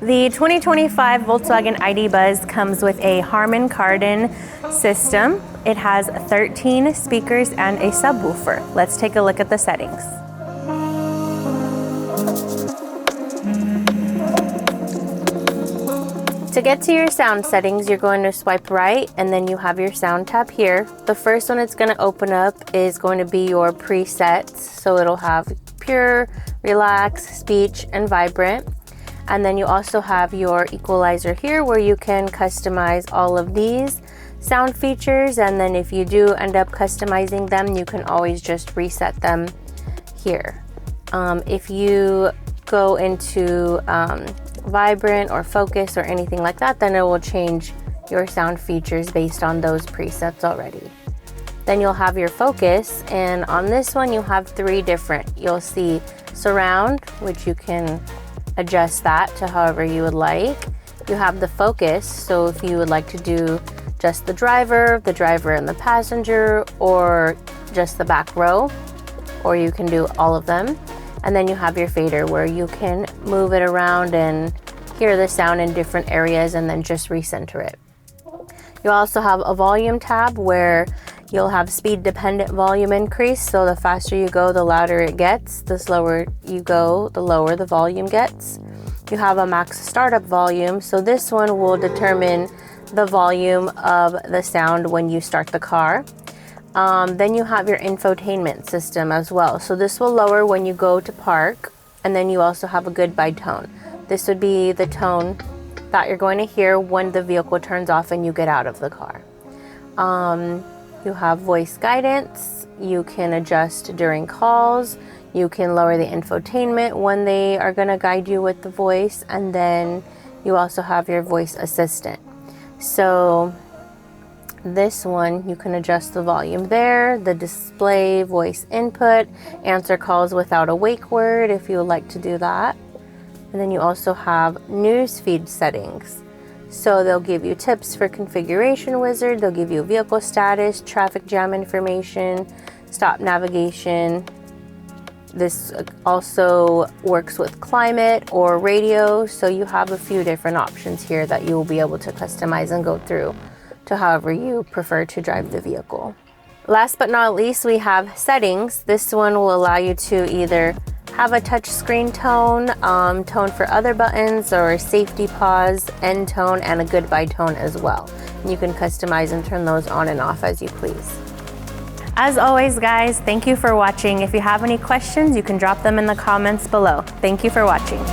The 2025 Volkswagen ID Buzz comes with a Harmonn Kardon system. It has 13 speakers and a subwoofer. Let's take a look at the settings. To get to your sound settings, you're going to swipe right and then you have your sound tab here. The first one it's going to open up is going to be your presets. So it'll have pure, relax, speech, and vibrant. And then you also have your equalizer here where you can customize all of these sound features. And then if you do end up customizing them, you can always just reset them here. If you go into vibrant or focus or anything like that, then it will change your sound features based on those presets already. Then you'll have your focus, and on this one you have three different. You'll see surround, which you can adjust that to however you would like. You have the focus, so if you would like to do just the driver and the passenger, or just the back row, or you can do all of them. And then you have your fader where you can move it around and hear the sound in different areas and then just recenter it. You also have a volume tab where you'll have speed dependent volume increase. So the faster you go, the louder it gets. The slower you go, the lower the volume gets. You have a max startup volume. So this one will determine the volume of the sound when you start the car. Then you have your infotainment system as well. So this will lower when you go to park, and then you also have a goodbye tone. This would be the tone that you're going to hear when the vehicle turns off and you get out of the car. You have voice guidance. You can adjust during calls. You can lower the infotainment when they are going to guide you with the voice, and then you also have your voice assistant. So this one, you can adjust the volume there, the display, voice input, answer calls without a wake word if you would like to do that. And then you also have newsfeed settings. So they'll give you tips for configuration wizard, they'll give you vehicle status, traffic jam information, stop navigation. This also works with climate or radio, so you have a few different options here that you will be able to customize and go through to however you prefer to drive the vehicle. Last but not least, we have settings. This one will allow you to either have a touch screen tone, tone for other buttons, or safety pause, end tone, and a goodbye tone as well. You can customize and turn those on and off as you please. As always, guys, thank you for watching. If you have any questions, you can drop them in the comments below. Thank you for watching.